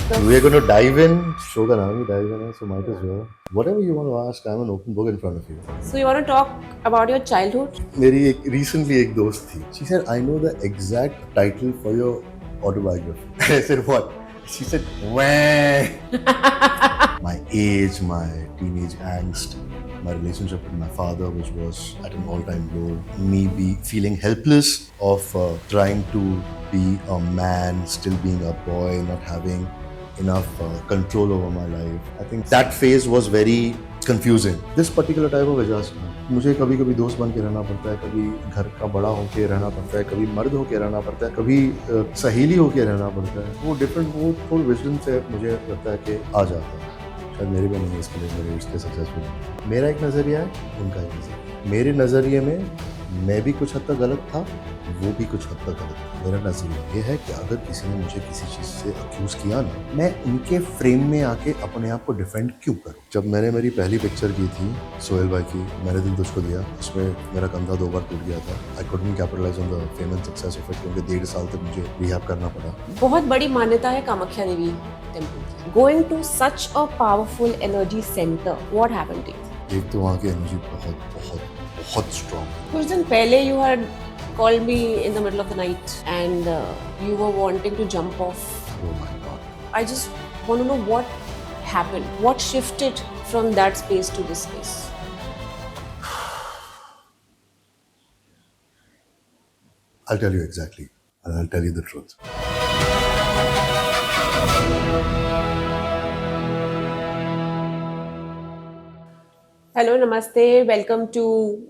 We're going to dive in. Show का नाम ही dive in है, so might as well. Whatever you want to ask, I'm an open book in front of you. So you want to talk about your childhood? मेरी एक recently एक दोस्त थी. She said, I know the exact title for your autobiography. I said, what? She said, Wah. My age, my teenage angst, my relationship with my father, which was at an all-time low, me be feeling helpless of trying to be a man, still being a boy, not having enough control over my life. I think that phase was very confusing. This particular type of adjustment, मुझे कभी कभी दोस्त बन के रहना पड़ता है, कभी घर का बड़ा होके रहना पड़ता है, कभी मर्द होके रहना पड़ता है, कभी सहेली होके रहना पड़ता है. वो डिफरेंट, वो थोड़ा विजडम से मुझे लगता है कि आ जाता है. शायद मेरे में नहीं है, इसके लिए मेरे रिश्ते सक्सेसफुल हैं. मेरा एक नज़रिया है, उनका एक नज़रिया. मेरे नज़रिए में मैं भी कुछ हद तक गलत था, वो भी कुछ हद तक गलत था. मेरा नज़रिया ये है कि अगर किसी ने मुझे किसी चीज़ से अक्यूज़ किया ना, मैं उनके फ्रेम में आके अपने आप को डिफेंड क्यों करूँ. जब मैंने मेरी पहली पिक्चर की थी सोहेल भाई की, मैंने दिल तुझको दिया, उसमें मेरा कंधा 2 बार टूट गया था. I couldn't capitalise on the fame and success of it, क्योंकि 1.5 साल तक मुझे रिहैब करना पड़ा. बहुत बड़ी मान्यता है कामाख्या देवी टेम्पल की. Going to such a powerful energy center, what happened to you? एक तो वहाँ की एनर्जी बहुत बहुत बहुत स्ट्रॉन्ग. कुछ दिन पहले you had called me in the middle of the night and you were wanting to jump off. Oh my God. I just want to know what happened. What shifted from that space to this space? I'll tell you exactly, and I'll tell you the truth. Hello, namaste. Welcome to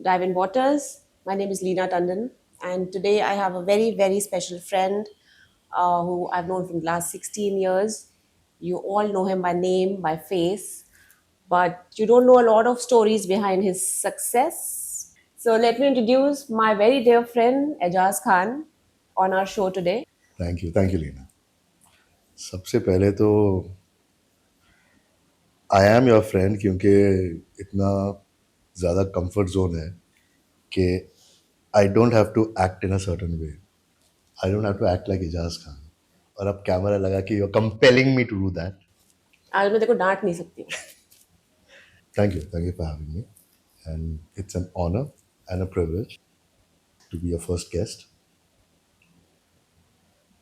Dive in Waters. My name is Leena Tandon, and today I have a very, very special friend who I've known from the last 16 years. You all know him by name, by face, but you don't know a lot of stories behind his success. So let me introduce my very dear friend Ejaz Khan on our show today. Thank you, Leena. सबसे पहले तो I am your friend, क्योंकि इतना ज़्यादा comfort zone है कि I don't have to act in a certain way. I don't have to act like Ajaz Khan. और अब कैमरा लगा कि you are compelling me to do that. आज मैं तेको डांट नहीं सकती. Thank you for having me, and it's an honour and a privilege to be your first guest.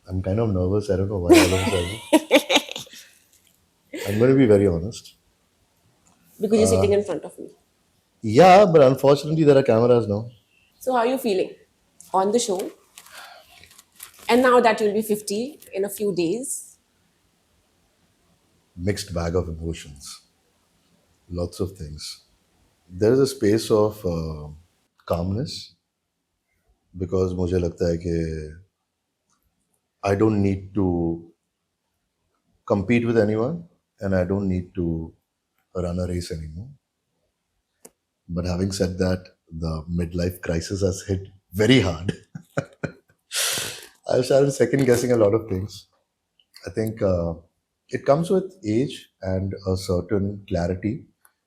I'm kind of nervous. I don't know why all of a sudden. I'm going to be very honest. Because you're sitting in front of me. Yeah, but unfortunately there are cameras now. So how are you feeling on the show? And now that you'll be 50 in a few days. Mixed bag of emotions. Lots of things. There is a space of calmness, because मुझे लगता है कि I don't need to compete with anyone and I don't need to run a race anymore. But having said that, the midlife crisis has hit very hard. I've started second guessing a lot of things. I think it comes with age and a certain clarity.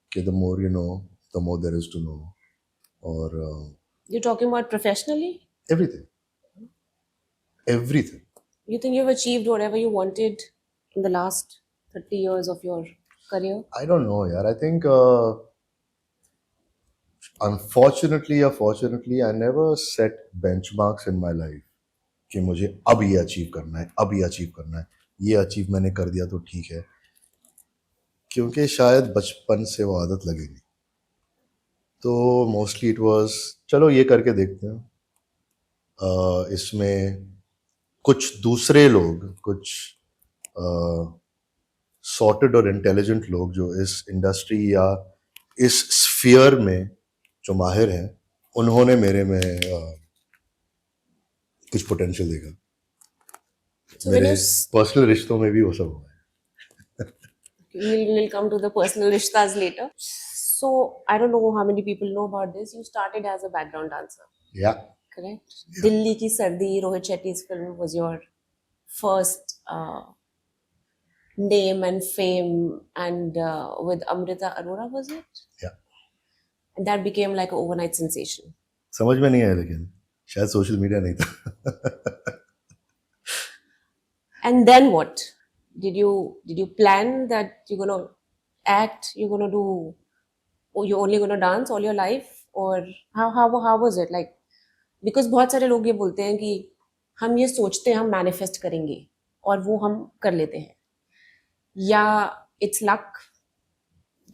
Okay, the more you know, the more there is to know. Or You're talking about professionally? everything. Everything. You think you've achieved whatever you wanted in the last 30 years of your career? I don't know, yaar. I think unfortunately or fortunately, I never set benchmarks in my life कि मुझे अब ये achieve करना है, अब ये achieve करना है. ये अचीव मैंने कर दिया तो ठीक है, क्योंकि शायद बचपन से वो आदत लगेगी. तो मोस्टली इट वाज चलो ये करके देखते हैं. इसमें कुछ दूसरे लोग, कुछ सॉर्टेड और इंटेलिजेंट लोग जो इस इंडस्ट्री या इस स्फीयर में जो माहिर हैं, उन्होंने मेरे में कुछ पोटेंशियल देखा. So मेरे पर्सनल रिश्तों में भी वो सब हुआ है. we'll come to the personal rishtas later. So I don't know how many people know about this. You started as a background dancer. Yeah. Correct? Yeah. Dilli Ki Sardi, Rohit Shetty's film, was your first name and fame, and with Amrita Arora, was it? Yeah. And that became like an overnight sensation. समझ में नहीं आया, लेकिन शायद social media नहीं था. And then what? did you plan that you're gonna act, you're gonna do, or you're only gonna dance all your life, or how was it like? Because बहुत सारे लोग ये बोलते हैं कि हम ये सोचते हैं हम मैनिफेस्ट करेंगे और वो हम कर लेते हैं, या it's luck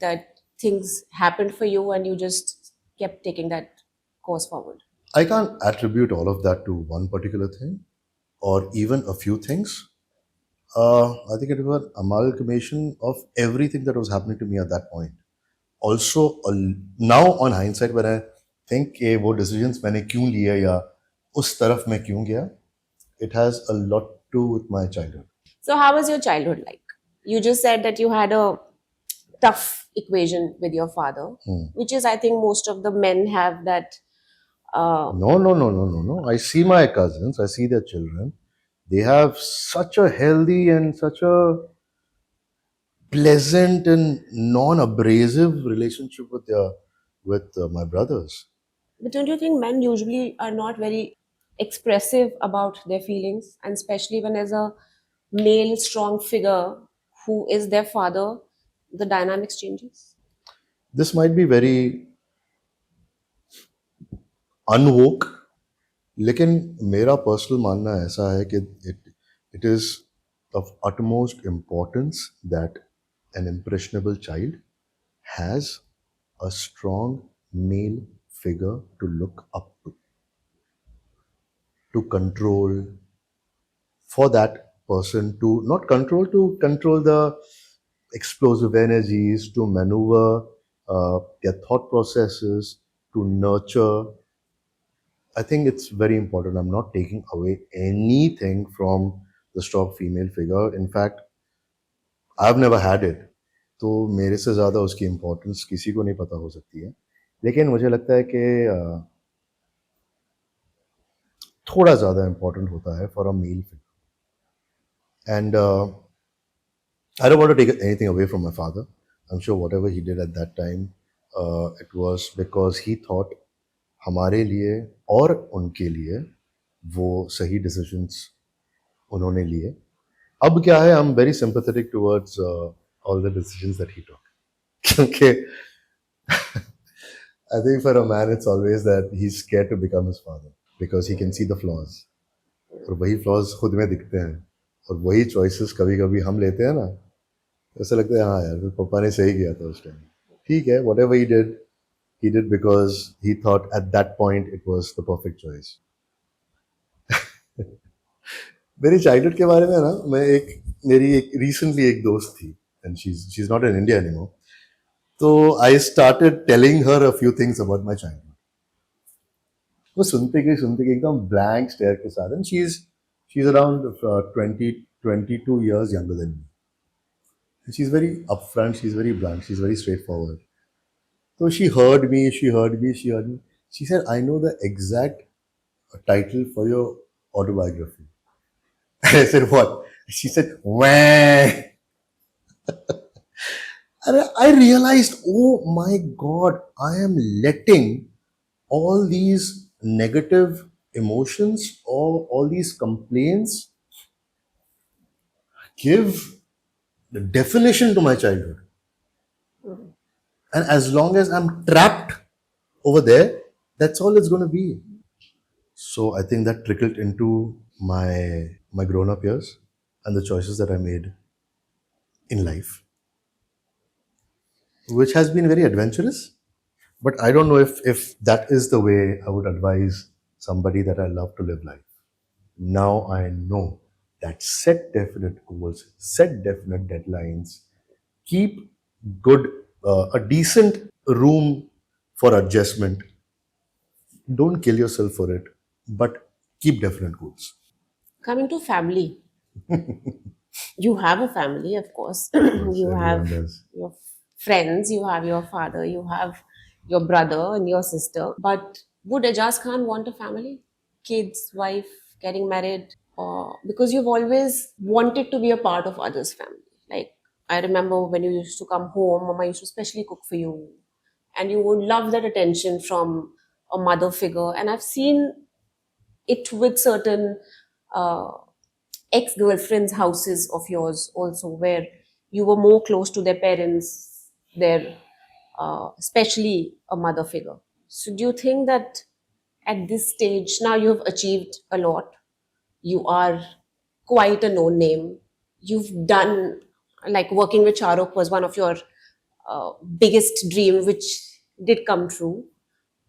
that things happened for you and you just kept taking that course forward. I can't attribute all of that to one particular thing or even a few things. I think it was an amalgamation of everything that was happening to me at that point. Also, now on hindsight, when I think कि वो decisions मैंने क्यों लिए या उस तरफ मैं क्यों गया, it has a lot to do with my childhood. So how was your childhood like? You just said that you had a tough equation with your father, which is, I think, most of the men have that. No. I see my cousins, I see their children. They have such a healthy and such a pleasant and non-abrasive relationship with my brothers. But don't you think men usually are not very expressive about their feelings, and especially when there's a male strong figure who is their father, the dynamics changes? This might be very unwoke, लेकिन मेरा personal मानना ऐसा है कि it is of utmost importance that an impressionable child has a strong male figure to look up to control, for that person to not control, to control the explosive energies, to maneuver their thought processes, to nurture. I think it's very important. I'm not taking away anything from the strong female figure. In fact, I've never had it. तो मेरे से ज़्यादा उसकी importance किसी को नहीं पता हो सकती है, लेकिन मुझे लगता है कि थोड़ा ज़्यादा इम्पोर्टेंट होता है for a male figure. And I don't want to take anything away from my father. I'm sure whatever he did at that time, it was because he thought हमारे लिए और उनके लिए वो सही डिसीजंस उन्होंने लिए. अब क्या है, I'm very sympathetic towards all the decisions that he took. क्योंकि I think for a man it's always that he's scared to become his father because he can see the flaws. और वही flaws खुद में दिखते हैं और वही choices कभी कभी हम लेते हैं ना, ऐसा लगता है हाँ यार फिर पापा ने सही किया था उस टाइम. ठीक है, whatever he did because he thought at that point it was the perfect choice. मेरी चाइल्डहुड के बारे में ना, मेरी एक रिसेंटली एक दोस्त थी and she is not in India anymore. तो I started telling her a few things about my childhood. वो सुनते गई एकदम ब्लैंक स्टेयर के साथ. And she is around 22 years younger than me. She's very upfront, she's very blunt, she's very straightforward. So she heard me. She said, I know the exact title for your autobiography. I said, what? She said, wah. And I realized, oh my God, I am letting all these negative emotions or all these complaints give the definition to my childhood. And as long as I'm trapped over there, that's all it's going to be. So I think that trickled into my grown-up years and the choices that I made in life, which has been very adventurous. But I don't know if that is the way I would advise somebody that I love to live life. Now I know that set definite goals, set definite deadlines, keep good, a decent room for adjustment. Don't kill yourself for it, but keep definite goals. Coming to family, you have a family, of course. You have Everyone does. your friends, you have your father, you have your brother and your sister. But would Ajaz Khan want a family? Kids, wife, getting married? Or because you've always wanted to be a part of others' family. Like, I remember when you used to come home, Mama used to specially cook for you. And you would love that attention from a mother figure. And I've seen it with certain ex-girlfriends' houses of yours also, where you were more close to their parents, their especially a mother figure. So, do you think that at this stage now you have achieved a lot? You are quite a known name. You've done, like, working with Shahrukh was one of your biggest dream, which did come true.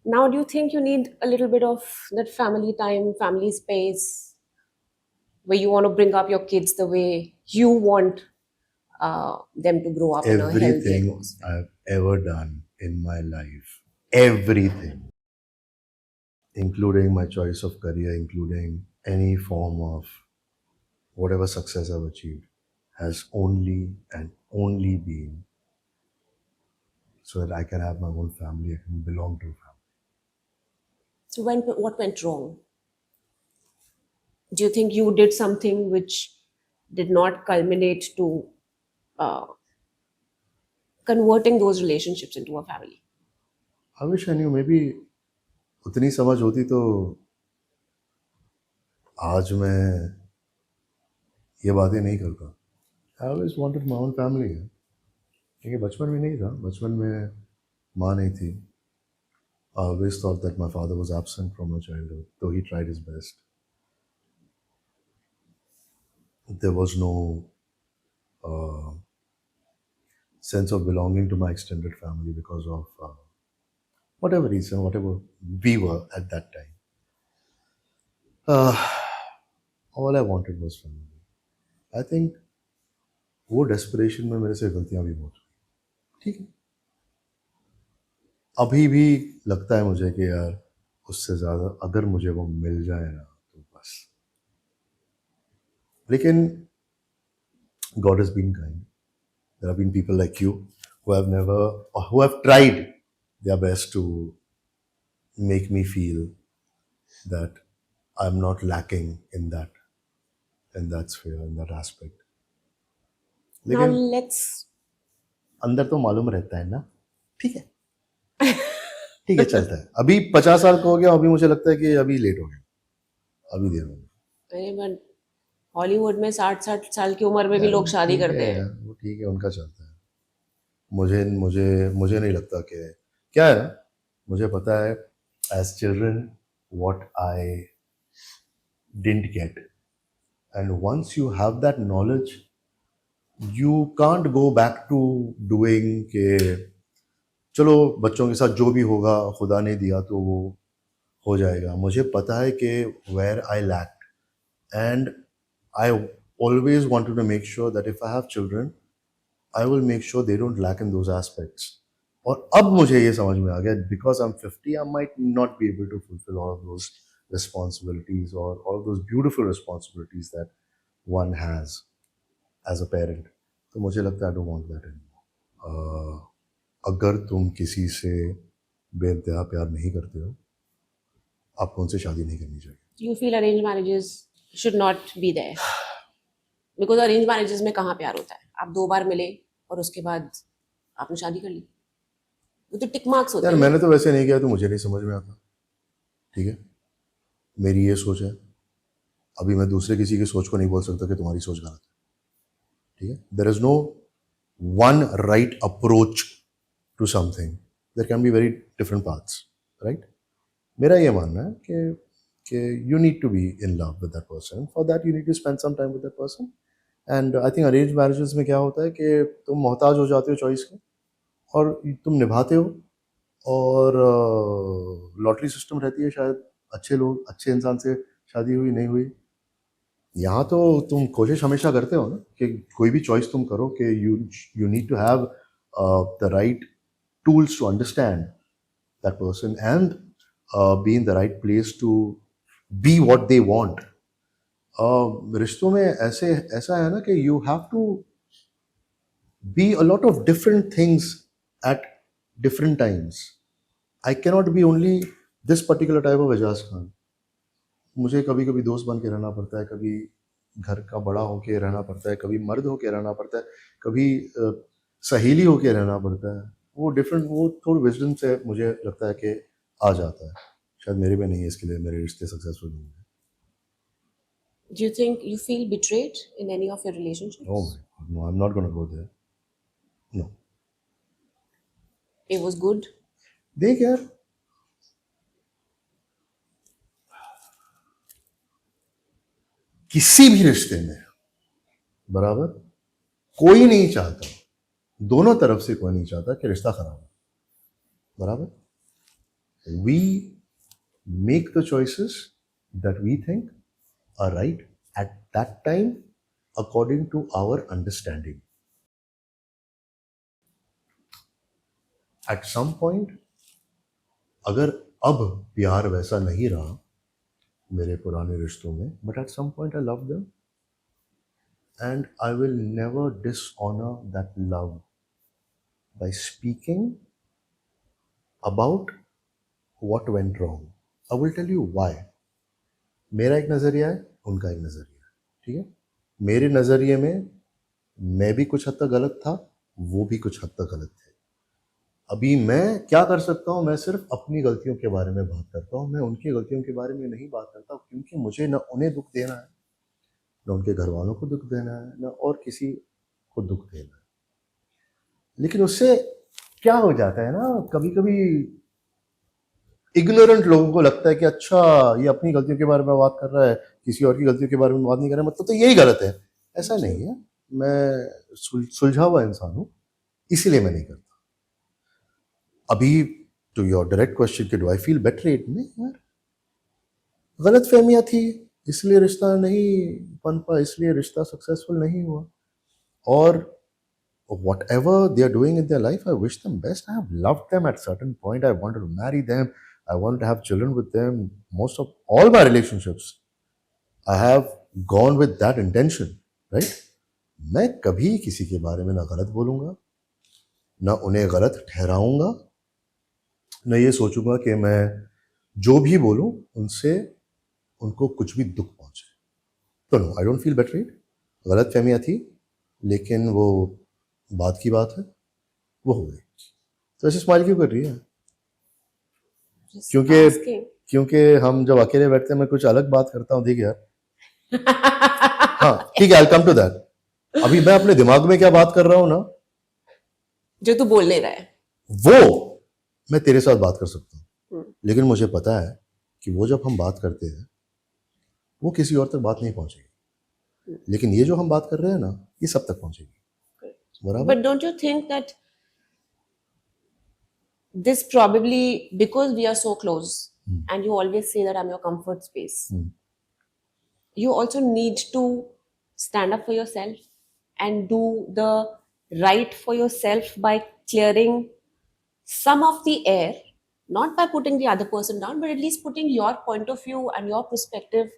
Now, do you think you need a little bit of that family time, family space, where you want to bring up your kids the way you want them to grow up in a healthy Everything atmosphere? I've ever done in my life, everything, including my choice of career, including any form of whatever success I've achieved, has only and only been so that I can have my own family, I can belong to a family. So, what went wrong? Do you think you did something which did not culminate to uh, converting those relationships into a family? I wish I knew, maybe उतनी समझ होती तो आज मैं ये बातें नहीं करता. आई always wanted my own family. क्योंकि बचपन में नहीं था, बचपन में माँ नहीं थी. I always thought that my father was absent from my childhood, though he tried his best. There was no sense of belonging to my extended family because of whatever reason, whatever we were at that time. All I wanted was family. I think वो desperation में मेरे से गलतियाँ भी बहुत हुई. ठीक है, अभी भी लगता है मुझे कि यार उससे ज़्यादा अगर मुझे वो मिल जाए ना तो बस. लेकिन God has been kind. There have been people like you who have never, or who have tried their best to make me feel that I'm not lacking in that sphere, in that aspect. Now, लेकिन let's. अंदर तो मालूम रहता है ना. ठीक है, ठीक है, चलता है. अभी 50 साल का हो गया, अभी मुझे लगता है कि अभी लेट हो गया, अभी देर हो गई. अरे बट हॉलीवुड में 60 साल की उम्र में भी यार लोग शादी ठीक करते है हैं. यार, वो ठीक है, उनका चलता है. मुझे मुझे मुझे नहीं लगता कि क्या है ना, मुझे पता है as children what I didn't get, and once you have that knowledge you can't go back to doing के चलो बच्चों के साथ जो भी होगा खुदा ने दिया तो वो हो जाएगा. मुझे पता है कि where I lacked, and I always wanted to make sure that if I have children I will make sure they don't lack in those aspects. और अब मुझे ये समझ में आ गया, because I'm 50, I might not be able to fulfill all of those responsibilities or all of those beautiful responsibilities that one has as a parent. तो मुझे लगता है I don't want that anymore. अगर तुम किसी से बेइंतहा प्यार नहीं करते हो, आपको उनसे शादी नहीं करनी चाहिए. You feel arranged marriages should not be there? Because arranged marriages में कहाँ प्यार होता है? आप 2 बार मिले और उसके बाद आपने शादी कर ली. वो तो टिक मार्क्स होते यार हैं. मैंने तो वैसे नहीं किया तो मुझे नहीं समझ में आता. ठीक है, मेरी ये सोच है. अभी मैं दूसरे किसी की सोच को नहीं बोल सकता कि तुम्हारी सोच गलत है. ठीक है, there is no one right approach to something. There can be very different paths, right. मेरा ये मानना है कि you need to be in love with that person. For that you need to spend some time with that person. And I think arrange marriages में क्या होता है कि तुम मोहताज हो जाते हो चॉइस के और तुम निभाते हो. और लॉटरी सिस्टम रहती है शायद. अच्छे लोग, अच्छे इंसान से शादी हुई नहीं हुई. यहाँ तो तुम कोशिश हमेशा करते हो ना कि कोई भी चॉइस तुम करो कि you need to have the right tools to understand that person and be in the right place to be what they want. रिश्तों में ऐसा है ना कि you have to be a lot of different things at different times. I cannot be only this particular type of Ajaz Khan. मुझे कभी कभी दोस्त बन के रहना पड़ता है, कभी घर का बड़ा होके रहना पड़ता है, कभी मर्द होके रहना पड़ता है, कभी सहेली होके रहना पड़ता है. वो डिफरेंट, वो थोड़ी विजडम से मुझे लगता है कि आ जाता है. शायद मेरे में नहीं है, इसके लिए मेरे रिश्ते सक्सेसफुल नहीं है. Do you think you feel betrayed in any of your relationships? Oh my God, no, I'm not going to go there. No. It was good. देख यार, किसी भी रिश्ते में बराबर कोई नहीं चाहता, दोनों तरफ से कोई नहीं चाहता कि रिश्ता खराब हो, बराबर. We make the choices that we think are right at that time according to our understanding. At some point, अगर अब प्यार वैसा नहीं रहा मेरे पुराने रिश्तों में, but at some point I love them and I will never dishonor that love by speaking about what went wrong. I will tell you why. मेरा एक नज़रिया है, उनका एक नज़रिया है, ठीक है. मेरे नज़रिए में मैं भी कुछ हद तक गलत था, वो भी कुछ हद तक गलत थे. अभी मैं क्या कर सकता हूँ, मैं सिर्फ अपनी गलतियों के बारे में बात करता हूँ, मैं उनकी गलतियों के बारे में नहीं बात करता, क्योंकि मुझे न उन्हें दुख देना है, न उनके घर वालों को दुख देना है, न और किसी को दुख देना है. लेकिन उससे क्या हो जाता है ना, कभी कभी इग्नोरेंट लोगों को लगता है कि अच्छा ये अपनी गलतियों के बारे में बात कर रहा है, किसी और की गलतियों के बारे में बात नहीं कर रहा है, मतलब तो यही गलत है. ऐसा नहीं है, मैं सुलझा हुआ इंसान हूँ, इसीलिए मैं नहीं करता. अभी टू योर डायरेक्ट क्वेश्चन कि डू आई फील बेटरेड, नहीं यार, गलत फहमियाँ थी इसलिए रिश्ता नहीं बन पाया, इसलिए रिश्ता सक्सेसफुल नहीं हुआ. और whatever they are doing in their life, I wish them best. I have loved them at certain point. I wanted to marry them. I wanted to have children with them. Most of all my relationships, I have gone with that intention, right? मैं कभी किसी के बारे में ना गलत बोलूँगा, ना उन्हें गलत ठहराऊँगा, न ये सोचूंगा कि मैं जो भी बोलूँ उनसे उनको कुछ भी दुख पहुँचे. तो no, I don't feel battered. गलत फहमियाँ थी, लेकिन वो बात की बात है, वो हो गई. तो ऐसे स्माइल क्यों कर रही है? Just क्योंकि asking. क्योंकि हम जब अकेले बैठते हैं मैं कुछ अलग बात करता हूँ, देख यार. हाँ ठीक है, आई कम टू दैट. अभी मैं अपने दिमाग में क्या बात कर रहा हूँ ना, जो तू बोल नहीं रहा है, वो मैं तेरे साथ बात कर सकता हूँ, लेकिन मुझे पता है कि वो जब हम बात करते हैं वो किसी और तक बात नहीं पहुंचेगी, लेकिन ये जो हम बात कर रहे हैं ना, ये सब तक पहुंचेगी, बराबर. but don't you think that this probably, because we are so close and you always say that I'm your comfort space, you also need to stand up for yourself and do the right for yourself by clearing some of the air, not by putting the other person down, but at least putting your point of view and your perspective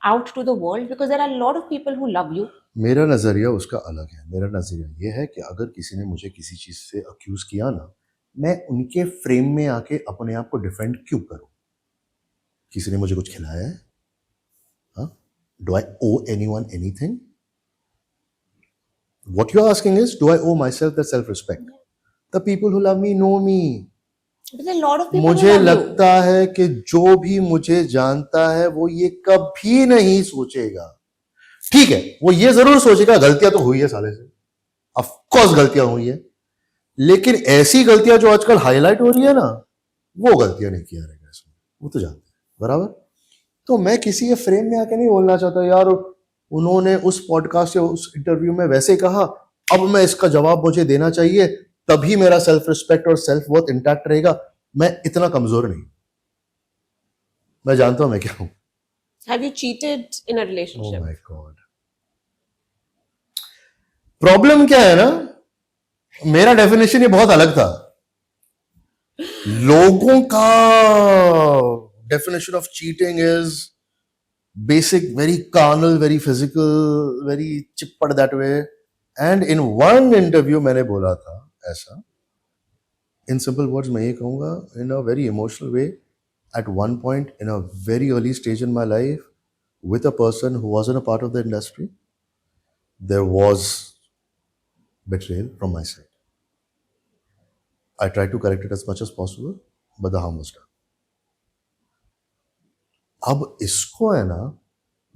out to the world, because there are a lot of people who love you. मेरा नज़रिया उसका अलग है. मेरा नज़रिया ये है कि अगर किसी ने मुझे किसी चीज़ से अक्यूज़ किया ना, मैं उनके फ्रेम में आके अपने आप को डिफेंड क्यों करूं? किसी ने मुझे कुछ खिलाया है? हाँ? Do I owe anyone anything? What you're asking is, do I owe myself that self-respect? The people who love me know me. But there are a lot of people मुझे who love लगता है कि जो भी मुझे जानता है वो ये कभी नहीं सोचेगा. ठीक है, वो ये जरूर सोचेगा गलतियां तो हुई है साले से, ऑफ कोर्स गलतियां हुई है, लेकिन ऐसी गलतियां जो आजकल हाईलाइट हो रही है ना, वो गलतियां नहीं किया रहेगा इसमें, वो तो जानते हैं, बराबर. तो मैं किसी के फ्रेम में आके नहीं बोलना चाहता यार उन्होंने उस पॉडकास्ट या उस इंटरव्यू में वैसे कहा, अब मैं इसका जवाब मुझे देना चाहिए, तभी मेरा सेल्फ रिस्पेक्ट और सेल्फ वर्थ इंटैक्ट रहेगा. मैं इतना कमजोर नहीं, मैं जानता हूं मैं क्या हूं. Have you cheated in a Oh relationship? my God. Problem क्या है ना, मेरा डेफिनेशन ये बहुत अलग था. लोगों का definition of cheating is basic, very carnal, very physical, very चिपड़ that way. And in one interview मैंने बोला था ऐसा, in simple words मैं ये कहूँगा, in a very emotional way, at one point in a very early stage in my life, with a person who wasn't a part of the industry, there was betrayal from my side. I tried to correct it as much as possible, but the harm was done. अब इसको है ना,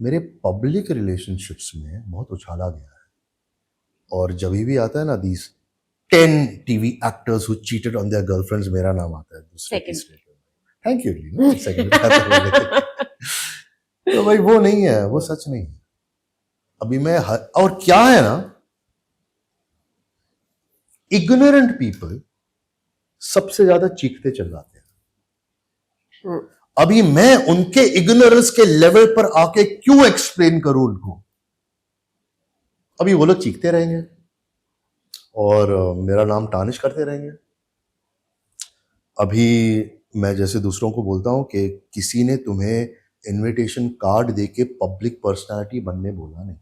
मेरे public relationships में बहुत उछाला गया है। और जब भी आता है ना, these 10 TV actors who cheated on their girlfriends, मेरा नाम आता है दूसरे Second. तीसरे पे। थैंक यू लीना, सेकंड पे आता है। तो भाई वो नहीं है, वो सच नहीं है। अभी और क्या है ना, इग्नोरेंट पीपल सबसे ज्यादा चीखते चिल्लाते हैं। अभी मैं उनके इग्नोरेंस के लेवल पर आके क्यों एक्सप्लेन करूं उनको? अभी वो लोग चीखते रहेंगे और मेरा नाम टानिश करते रहेंगे। अभी मैं जैसे दूसरों को बोलता हूं कि किसी ने तुम्हें इनविटेशन कार्ड देके पब्लिक पर्सनालिटी बनने बोला नहीं।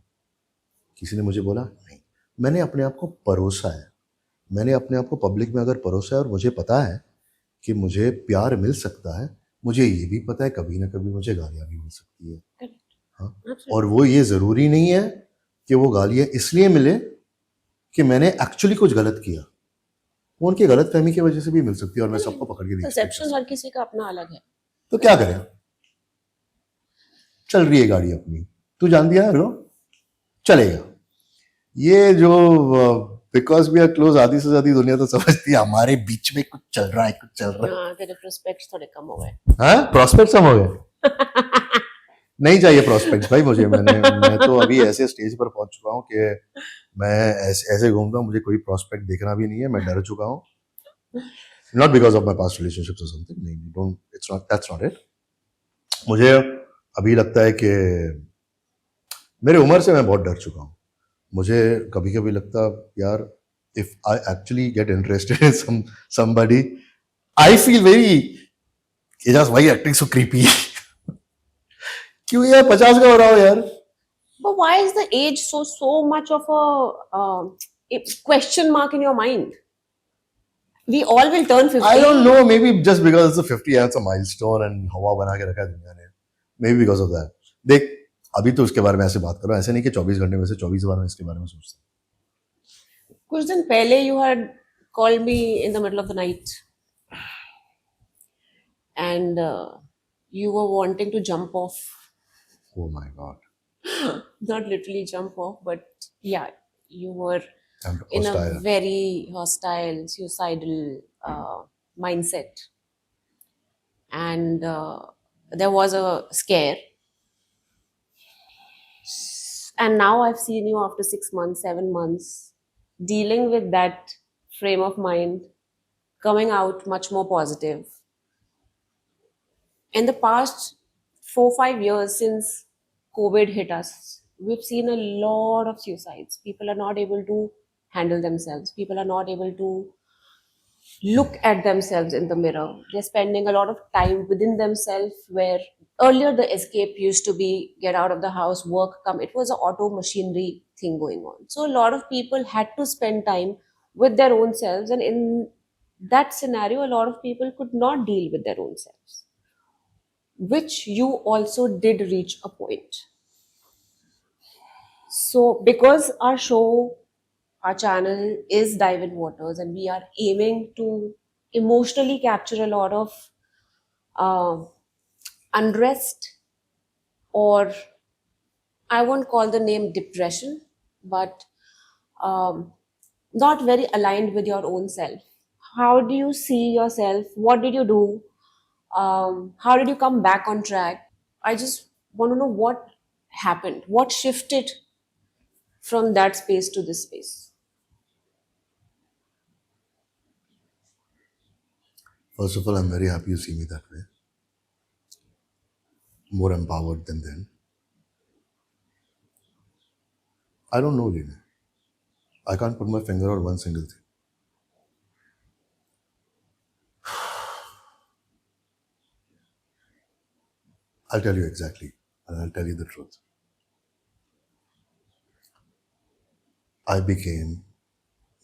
किसी ने मुझे बोला नहीं, मैंने अपने आप को परोसा है। मैंने अपने आप को पब्लिक में अगर परोसा है और मुझे पता है कि मुझे प्यार मिल सकता है, मुझे ये भी पता है कभी ना कभी मुझे गालियां भी मिल सकती है। हाँ, और वो ये जरूरी नहीं है कि वो गालियां इसलिए मिले कि मैंने एक्चुअली कुछ गलत किया। वो उनकी गलत फहमी की वजह से भी मिल सकती है और मैं सबको पकड़ के परसेप्शन हर किसी का अपना अलग है। तो क्या करें? चल रही है गाड़ी अपनी, तू जान दिया है लो, चलेगा। ये जो बिकॉज वी आर क्लोज, आधी से ज्यादा दुनिया तो समझती है हमारे बीच में कुछ चल रहा है, कुछ चल रहा है। हाँ, तेरे प्रोस्पेक्ट्स थोड़े कम हो गए। हाँ, प्रोस्पेक्ट्स कम हो गए। नहीं चाहिए प्रोस्पेक्ट्स भाई मुझे। मैं तो अभी ऐसे स्टेज पर पहुंच चुका हूँ कि मैं ऐसे घूमता हूँ, मुझे कोई प्रोस्पेक्ट देखना भी नहीं है। मैं डर चुका हूँ, not because of my past relationships और समथिंग। नहीं, don't, it's not, that's not it. मुझे अभी लगता है कि मेरे उम्र से मैं बहुत डर चुका हूँ। मुझे कभी कभी लगता यार, if I actually get interested in somebody, I feel very Ajaz, why acting so creepy. क्यों यार, 50 का हो रहा हो यार? But why is the age so much of a question mark in your mind? We all will turn 50. I don't know, maybe just because it's a 50 and it's a milestone and हवा बना के रखा है दुनिया ने, maybe because of that. देख, अभी तो उसके बारे में ऐसे बात करो, ऐसे नहीं कि 24 घंटे में से 24 बार मैं इसके बारे में सोचता हूँ। कुछ दिन पहले you had called me in the middle of the night and you were wanting to jump off. Oh my God. Not literally jump off, but yeah, you were And in a hostile. very hostile, suicidal mindset. And there was a scare. And now I've seen you after 6 months, 7 months, dealing with that frame of mind, coming out much more positive. In the past 4-5 years since COVID hit us, we've seen a lot of suicides. People are not able to handle themselves. People are not able to look at themselves in the mirror. They're spending a lot of time within themselves, where earlier the escape used to be get out of the house, work, come. It was an auto machinery thing going on. So a lot of people had to spend time with their own selves. And in that scenario, a lot of people could not deal with their own selves, which you also did reach a point. So, because our show, our channel is Dive in Waters, and we are aiming to emotionally capture a lot of uh, unrest, or I won't call the name depression, but um, not very aligned with your own self. How do you see yourself? What did you do? How did you come back on track? I just want to know what happened, what shifted from that space to this space. First of all, I'm very happy you see me that way. More empowered than then. I don't know, Lena. I can't put my finger on one single thing. I'll tell you exactly, and I'll tell you the truth. I became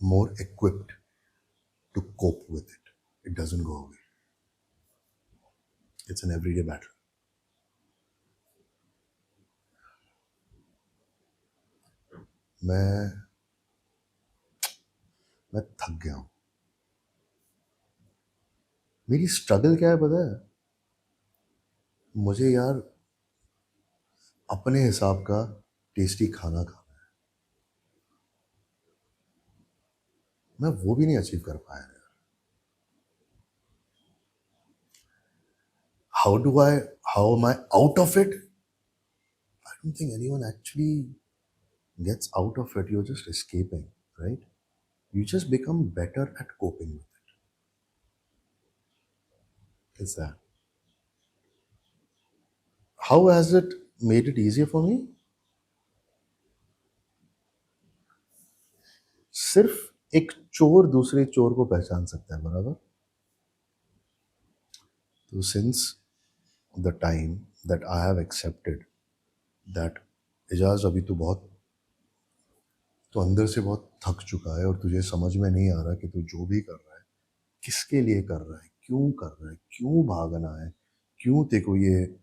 more equipped to cope with it. It doesn't go away. It's an everyday battle. मैं थक गया हूं। मेरी struggle क्या है पता है? मुझे यार अपने हिसाब का टेस्टी खाना खाना है, मैं वो भी नहीं अचीव कर पाया यार। How am I out of it? I don't think anyone actually gets out of it. You're just escaping, right? You just become better at coping with it. Is that? How has it made it easier for me? सिर्फ एक चोर दूसरे चोर को पहचान सकता है, बराबर? तो since the time that I have accepted that Ejaz अभी तो अंदर से बहुत थक चुका है और तुझे समझ में नहीं आ रहा कि तू जो भी कर रहा है किसके लिए कर रहा है, क्यों कर रहा है, क्यों भागना है, क्यों तेरे को ये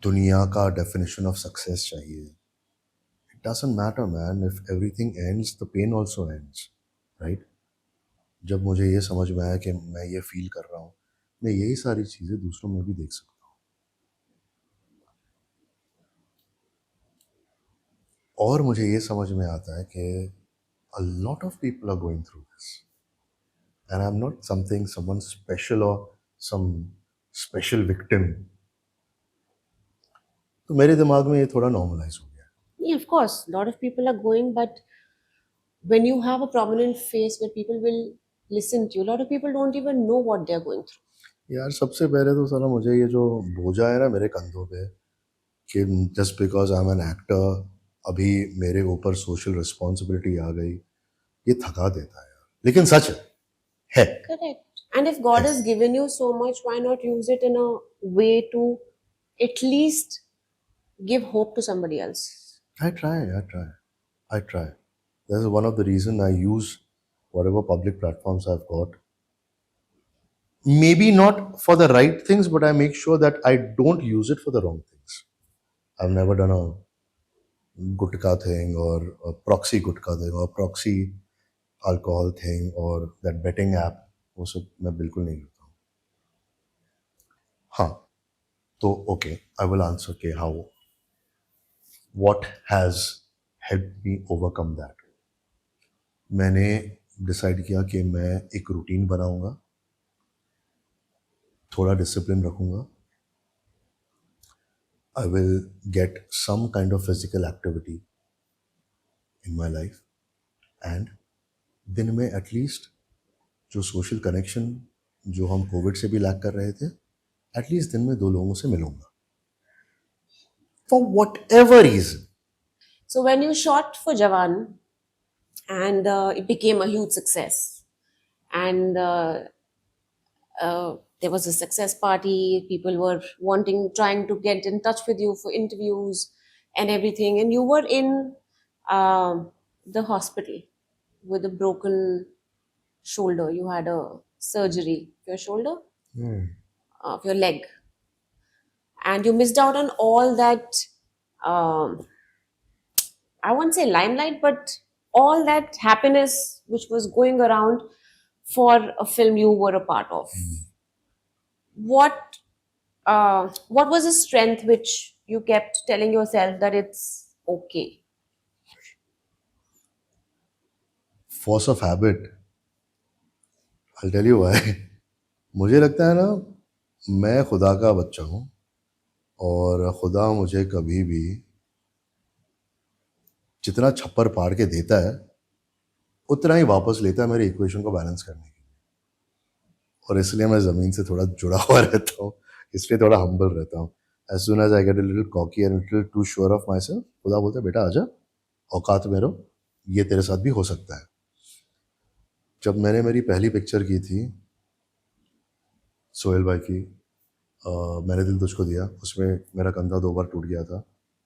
दुनिया का डेफिनेशन ऑफ सक्सेस चाहिए. It doesn't matter man, if everything ends the pain also ends, right? जब मुझे ये समझ में आया कि मैं ये फील कर रहा हूँ, मैं यही सारी चीज़ें दूसरों में भी देख सकता हूँ. और मुझे ये समझ में आता है कि a lot of people are going through this and I'm not someone special or some special victim. तो मेरे दिमाग में ये थोड़ा नॉर्मलाइज हो गया. Yeah, of course, a lot of people are going, but when you have a prominent face where people will listen to you, a lot of people don't even know what they're going through. यार सबसे पहले तो साला मुझे ये जो बोझा है ना मेरे कंधों पे कि just because I am an actor अभी मेरे ऊपर सोशल रिस्पॉन्सिबिलिटी आ गई, ये थका देता है यार. लेकिन सच है. Correct. And if God has given you so much, why not use it in a way to at least give hope to somebody else? I try. This is one of the reason I use whatever public platforms I've got. Maybe not for the right things, but I make sure that I don't use it for the wrong things. I've never done a gutka thing or a proxy gutka thing or proxy alcohol thing or that betting app. वो सब मैं बिल्कुल नहीं करता हूँ. हाँ, तो okay, I will answer के how, what has helped me overcome that. मैंने डिसाइड किया कि मैं एक रूटीन बनाऊंगा, थोड़ा डिसिप्लिन रखूंगा. I will get some kind of physical activity in my life and दिन में एटलीस्ट जो सोशल कनेक्शन जो हम कोविड से भी लैक कर रहे थे, एटलीस्ट दिन में 2 लोगों से मिलूंगा for whatever reason. So when you shot for Jawan and it became a huge success, and there was a success party, people were trying to get in touch with you for interviews and everything, and you were in the hospital with a broken shoulder. You had a surgery of your shoulder, of your leg, and you missed out on all that I won't say limelight, but all that happiness which was going around for a film you were a part of. What was the strength which you kept telling yourself that it's okay? Force of habit. I'll tell you why. मुझे लगता है ना, मैं खुदा का बच्चा हूँ और खुदा मुझे कभी भी जितना छप्पर पाड़ के देता है उतना ही वापस लेता है मेरे इक्वेशन को बैलेंस करने के लिए. और इसलिए मैं ज़मीन से थोड़ा जुड़ा हुआ रहता हूँ, इसलिए थोड़ा हम्बल रहता हूँ. As soon as I get a little cocky and little too sure of myself, खुदा बोलता है बेटा आजा, औकात में रहो, ये तेरे साथ भी हो सकता है. जब मैंने मेरी पहली पिक्चर की थी सोहेल भाई की, मैंने दिल तुझको दिया, उसमें मेरा कंधा 2 बार टूट गया था.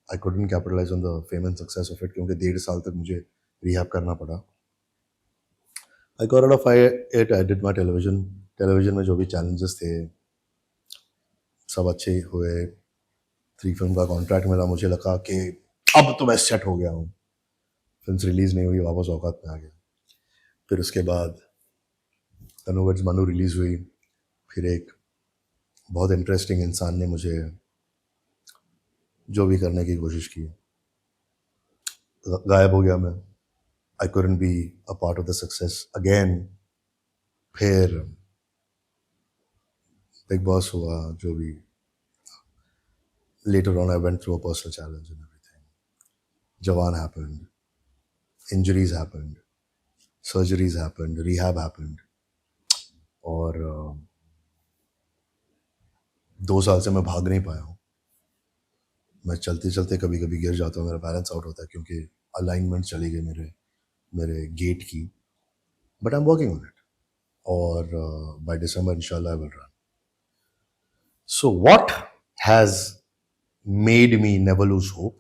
I couldn't capitalise on the fame and success of it क्योंकि 1.5 साल तक मुझे रिहैब करना पड़ा. I got out of it. I did my television में जो भी चैलेंजेस थे सब अच्छे हुए. 3 फिल्म का कॉन्ट्रैक्ट मिला, मुझे लगा कि अब तो मैं सेट हो गया हूँ. फिल्म रिलीज़ नहीं हुई, वापस औकात में आ गया. फिर उसके बाद तनु वर्ड्स मनु रिलीज़ हुई. फिर एक बहुत इंटरेस्टिंग इंसान ने मुझे जो भी करने की कोशिश की, गायब हो गया मैं. आई couldn't be a part of the success again. फिर बिग बॉस हुआ, जो भी. Later on, I went through a personal challenge and everything. Jawan happened, injuries happened, surgeries happened, rehab happened. और 2 साल से मैं भाग नहीं पाया हूँ. मैं चलते चलते कभी कभी गिर जाता हूँ, मेरा बैलेंस आउट होता है क्योंकि अलाइनमेंट चली गई मेरे मेरे गेट की. But I am working on it. और बाय दिसंबर इंशाल्लाह I will run. So what has made me never lose hope?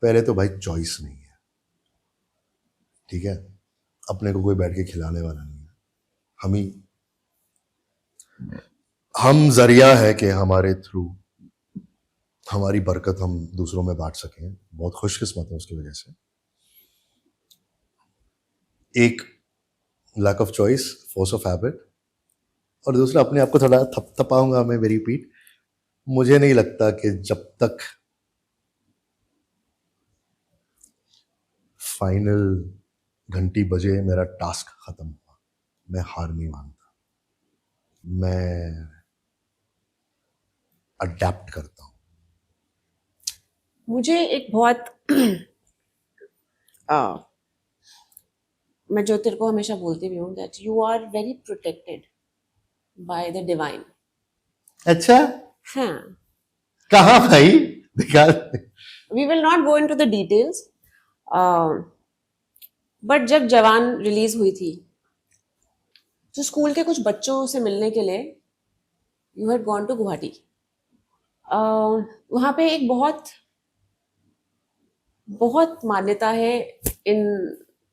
पहले तो भाई चॉइस नहीं है, ठीक है. अपने को कोई बैठ के खिलाने वाला नहीं है. हम जरिया है कि हमारे थ्रू हमारी बरकत हम दूसरों में बांट सकें. बहुत खुशकिस्मत है उसकी वजह से. एक, lack of choice, force of habit. और दूसरा, अपने आप को थोड़ा थपथपाऊंगा मैं मेरी पीठ. मुझे नहीं लगता कि जब तक फाइनल घंटी बजे मेरा टास्क खत्म हुआ, मैं हार नहीं मानता. मैं अडेप्ट करता हूँ. मुझे एक बहुत मैं जो तेरे को हमेशा बोलती भी हूँ that you are very protected by the divine. अच्छा, हाँ, कहाँ भाई? दिखा. We will not go into the details. But जब जवान रिलीज हुई थी तो स्कूल के कुछ बच्चों से मिलने के लिए you had gone to Guwahati. वहाँ पे एक बहुत बहुत मान्यता है इन.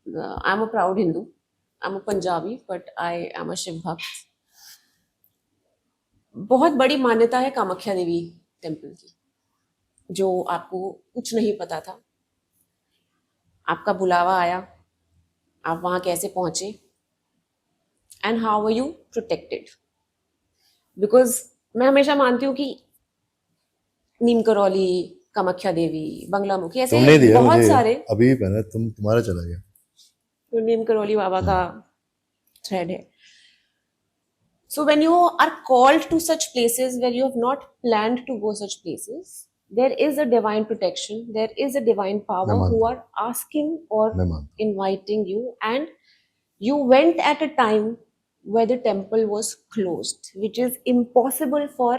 I am a proud Hindu, I am a Punjabi, but I am a Shiv bhakt. बहुत बड़ी मान्यता है कामाख्या देवी टेम्पल की, जो आपको कुछ नहीं पता था. आपका बुलावा आया, आप वहाँ कैसे पहुँचे, and how are you protected. Because मैं हमेशा मानती हूँ कि नीम करौली, कामाख्या देवी, बंगलामुखी, ऐसे तुमने दिया बहुत मुझे, सारे. अभी पहले तुम्हारा चला गया. तो नीम करौली बाबा का थ्रेड है. So when you are called to such places where you have not planned to go such places, there is a divine protection, there is a divine power मैं who मानता are asking or मैं मानता inviting you, and you went at a time where the temple was closed, which is impossible for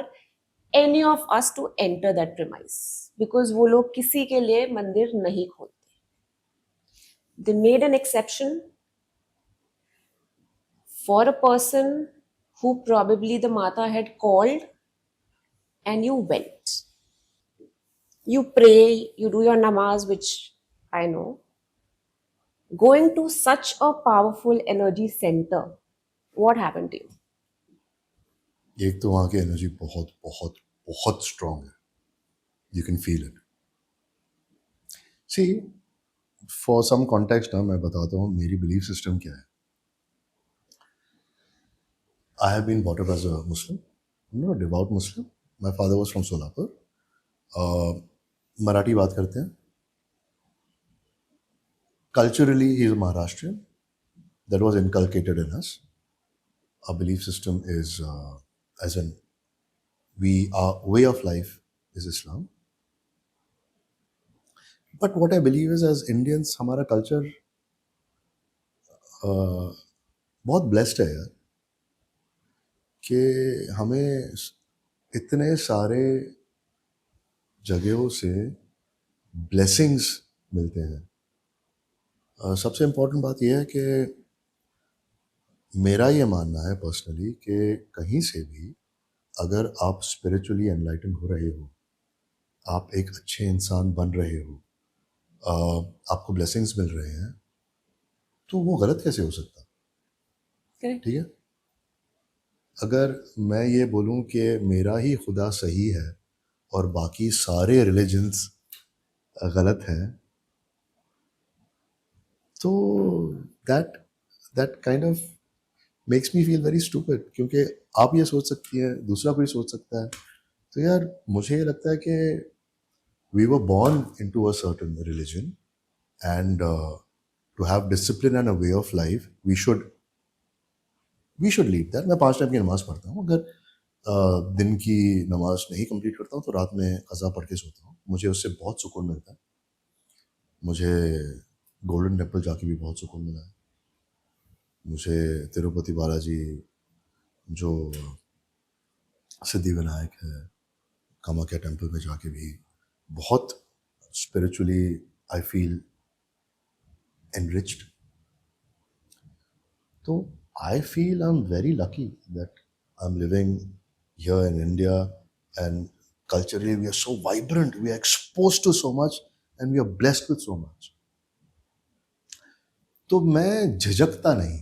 any of us to enter that premise, because वो लोग किसी के लिए मंदिर नहीं खोलते. They made an exception for a person who probably the Mata had called, and you went. You pray, you do your namaz, which I know. Going to such a powerful energy center, what happened to you? एक तो वहाँ की energy बहुत बहुत बहुत strong है. You can feel it. See, for some context ना मैं बताता हूँ मेरी बिलीफ सिस्टम क्या है. I have been brought up as a Muslim, not devout Muslim. My father was from Solapur. Marathi बात करते हैं. Culturally, he is a Maharashtrian. That was inculcated in us. Our belief system is, as in, our way of life is Islam. But what I believe is, as Indians, हमारा culture बहुत blessed है यार, कि हमें इतने सारे जगहों से blessings मिलते हैं. सबसे इम्पोर्टेंट बात यह है कि मेरा ये मानना है पर्सनली कि कहीं से भी अगर आप स्पिरिचुअली एनलाइटन हो रहे हो, आप एक अच्छे इंसान बन रहे हो, आपको ब्लेसिंग्स मिल रहे हैं, तो वो गलत कैसे हो सकता? Correct. ठीक है. अगर मैं ये बोलूं कि मेरा ही खुदा सही है और बाकी सारे रिलीजन्स गलत हैं, तो that kind of makes me feel very stupid. क्योंकि आप ये सोच सकती हैं, दूसरा कोई सोच सकता है. तो यार मुझे ये लगता है कि we were born into a certain religion, and to have discipline and a way of life, we should lead that. मैं 5 टाइम की नमाज पढ़ता हूँ. अगर दिन की नमाज नहीं कंप्लीट करता हूँ तो रात में कज़ा पढ़ के सोता हूँ. मुझे उससे बहुत सुकून मिलता है. मुझे गोल्डन टेम्पल जाके भी बहुत सुकून मिला है. मुझे तिरुपति बालाजी, जो सिद्धि विनायक है, कामाख्या टेम्पल में जाके भी बहुत स्पिरिचुअली आई फील एनरिच्ड. तो I feel I'm very lucky that I'm living here in India, and culturally we are so vibrant, we are exposed to so much, and we are blessed with so much. तो मैं झिझकता नहीं.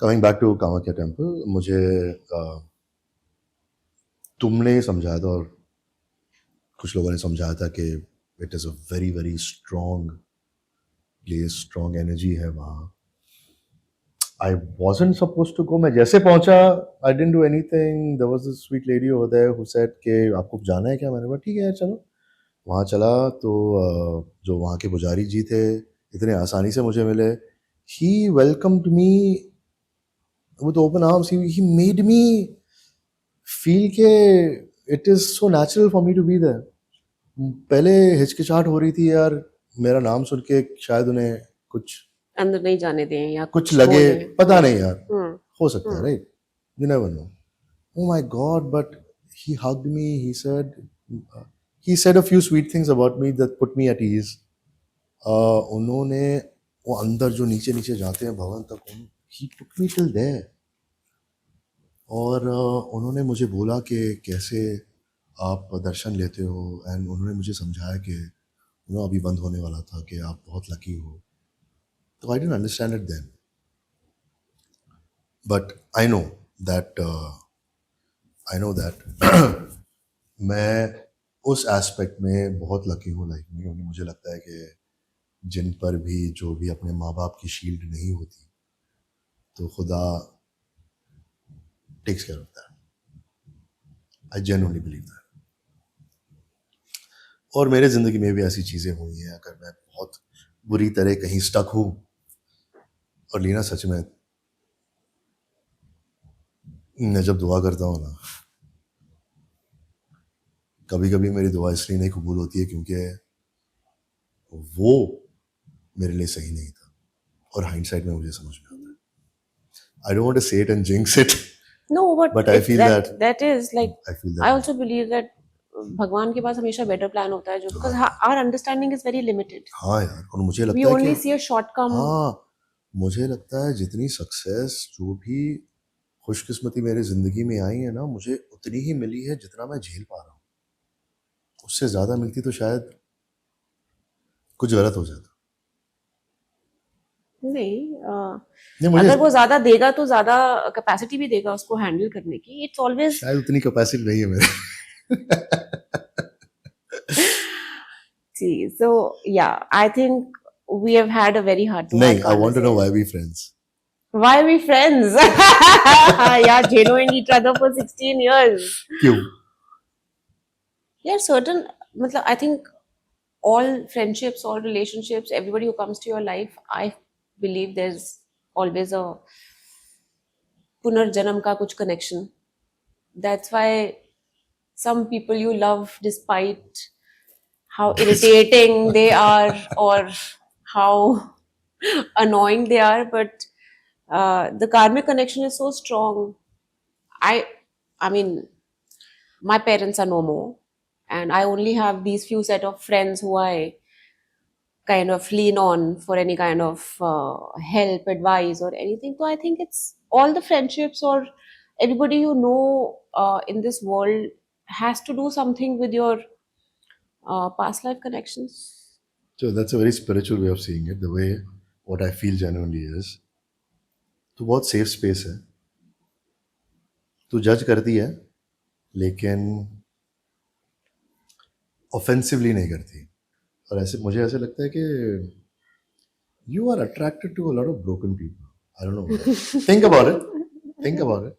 Coming back to Kamakhya temple, मुझे तुमने समझाया था और कुछ लोगों ने समझाया था कि it is a very very strong place, strong energy है वहाँ. I wasn't supposed to go. मैं जैसे पहुंचा, I didn't do anything. There was this sweet lady over there who said कि आपको जाना है क्या? मैंने कहा ठीक है यार चलो. वहाँ चला तो जो वहाँ के पुजारी जी थे इतने आसानी से मुझे मिले. He welcomed me with open arms. He made me feel कि it is so natural for me to be there. पहले हिचकिचाहट हो रही थी यार, मेरा नाम सुन के शायद उन्हें कुछ अंदर नहीं जाने दें या कुछ लगे, पता नहीं यार, हो सकता है, right? You never know. Oh my God, but he hugged me. He said a few sweet things about me that put me at ease. उन्होंने वो अंदर जो नीचे नीचे जाते हैं भवन तक, he took me till there. और उन्होंने मुझे बोला कि कैसे आप दर्शन लेते हो, एंड उन्होंने मुझे समझाया कि अभी बंद होने वाला था, कि आप बहुत लकी हो. So I didn't understand it then, but I know that मैं उस एस्पेक्ट में बहुत लकी हूँ लाइफ में, क्योंकि मुझे लगता है कि जिन पर भी जो भी अपने माँ बाप की शील्ड नहीं होती, तो खुदा takes care of that. I genuinely believe that. और मेरे ज़िंदगी में भी ऐसी चीज़ें हुई हैं. अगर मैं बहुत बुरी तरह कहीं स्टक हूँ, और लीना सच में, मैं जब दुआ करता हूँ ना, कभी कभी मेरी दुआ इसलिए नहीं कबूल होती है क्योंकि वो मेरे लिए सही नहीं था, और हाइंडसाइट में मुझे समझ में आता है. I don't want to say it and jinx it. No, but I feel that is like, I feel that I also believe that भगवान के पास हमेशा बेटर प्लान होता है, जो because our understanding is very limited. हाँ यार, और मुझे लगता We है only कि see a shortcome. हाँ, मुझे लगता है जितनी सक्सेस, जो भी खुशकिस्मती मेरी जिंदगी में आई है ना, मुझे उतनी ही मिली है जितना मैं झेल पा रहा हूँ. उससे ज्यादा मिलती तो शायद कुछ गलत हो जाता. नहीं, अगर वो ज्यादा देगा तो ज्यादा कैपेसिटी भी देगा उसको हैंडल करने की. इट्स ऑलवेज, शायद उतनी कैपेसिटी नहीं है मेरे. See, so yeah, I think we have had a very heart to heart नहीं, I want to know why we friends. Why are we friends? Yeah, knowing each other for 16 years. क्यों? Yeah, certain, मतलब I think all friendships, all relationships, everybody who comes to your life, I believe there's always a पुनर्जन्म का कुछ connection. That's why some people you love despite how irritating they are or how annoying they are, but the karmic connection is so strong. I mean, my parents are no more, and I only have these few set of friends who I kind of lean on for any kind of help, advice, or anything. So I think it's all the friendships or everybody you know in this world has to do something with your past life connections. So that's a very spiritual way of seeing it. The way what I feel genuinely is, तो बहुत safe space है. तू जज करती है लेकिन offensively नहीं करती. और ऐसे मुझे ऐसे लगता है कि you are attracted to a lot of broken people. I don't know. Think about it. Think about it.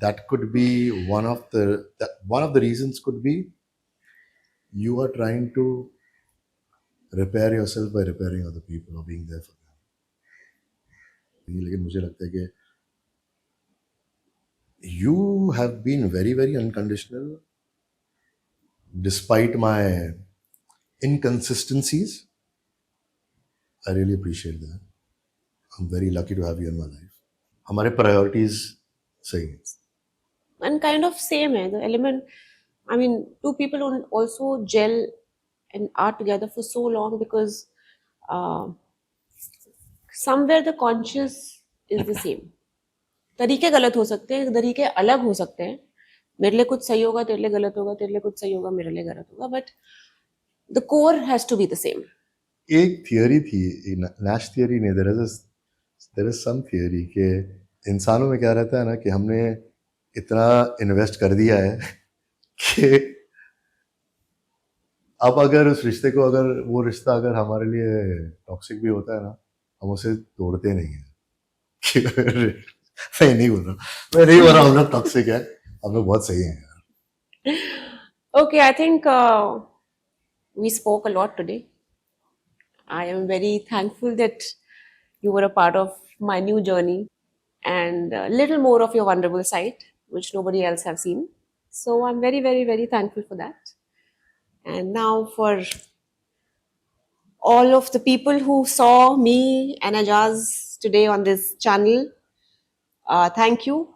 That could be one of the reasons could be you are trying to repair yourself by repairing other people or being there for them. लेकिन मुझे लगता है कि you have been very, very unconditional despite my inconsistencies. I really appreciate that. I'm very lucky to have you in my life. हमारे priorities सही हैं. And kind of same hai, the element. I mean, two people will also gel and are together for so long because uh, somewhere the conscious is the same. तरीके गलत हो सकते हैं, तरीके अलग हो सकते हैं. मेरे लिए कुछ सही होगा, तेरे लिए गलत होगा, तेरे लिए कुछ सही होगा, मेरे लिए गलत होगा, but the core has to be the same. एक थियरी थी, नैश थियरी नहीं, देयर इज सम थियरी कि इंसानों में क्या रहता है ना कि हमने इतना इन्वेस्ट कर दिया है कि अब अगर उस रिश्ते को, अगर वो रिश्ता अगर हमारे लिए टॉक्सिक भी होता है ना, हम उसे तोड़ते नहीं है. मैं नहीं बोल रहा हम लोग टॉक्सिक है, हम लोग बहुत सही हैं. Okay, I think we spoke a lot today. I am very thankful that you were a part of my new journey and a little more of your vulnerable side, which nobody else have seen. So I'm very, very, very thankful for that. And now for all of the people who saw me and Ajaz today on this channel, thank you.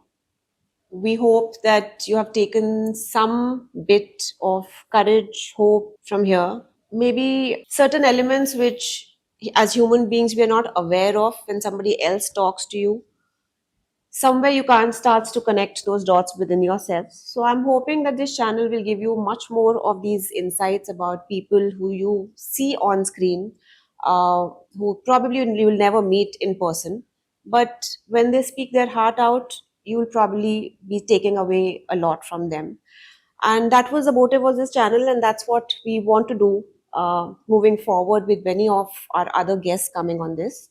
We hope that you have taken some bit of courage, hope from here. Maybe certain elements which, as human beings, we are not aware of when somebody else talks to you. Somewhere you can't start to connect those dots within yourself. So I'm hoping that this channel will give you much more of these insights about people who you see on screen, who probably you will never meet in person. But when they speak their heart out, you will probably be taking away a lot from them. And that was the motive of this channel, and that's what we want to do moving forward with many of our other guests coming on this.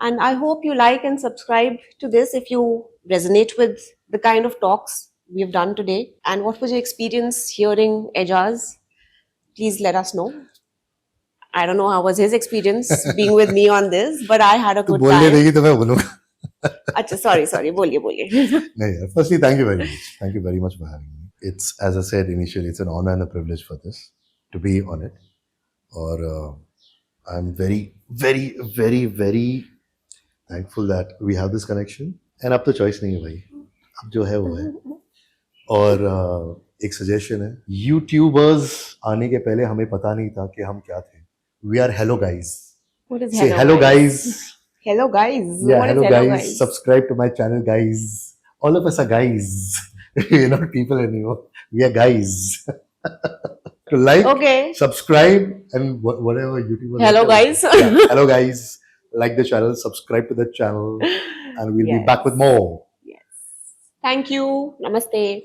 And I hope you like and subscribe to this if you resonate with the kind of talks we have done today. And what was your experience hearing Ejaz? Please let us know. I don't know how was his experience being with me on this, but I had a good बोलने time. देगी तो मैं बोलूँगा. अच्छा, sorry, बोलिए. नहीं यार, firstly, thank you very much. Thank you very much for having me. It's, as I said initially, it's an honor and a privilege for this to be on it. Or I'm very, very, very, very thankful that we have this connection. And अब तो choice नहीं है भाई, अब जो है वो है. और एक suggestion है, YouTubers आने के पहले हमें पता नहीं था कि हम क्या थे. We are hello guys. What is Say hello guys. Hello guys. Yeah, What is hello hello guys. Subscribe to my channel, guys. All of us are guys. We're not people anymore. We are guys. To like, Okay. subscribe, and whatever YouTubers. Hello guys. Yeah, hello guys. Like the channel, subscribe to the channel, and we'll be Yes. back with more. Yes. Thank you. Namaste.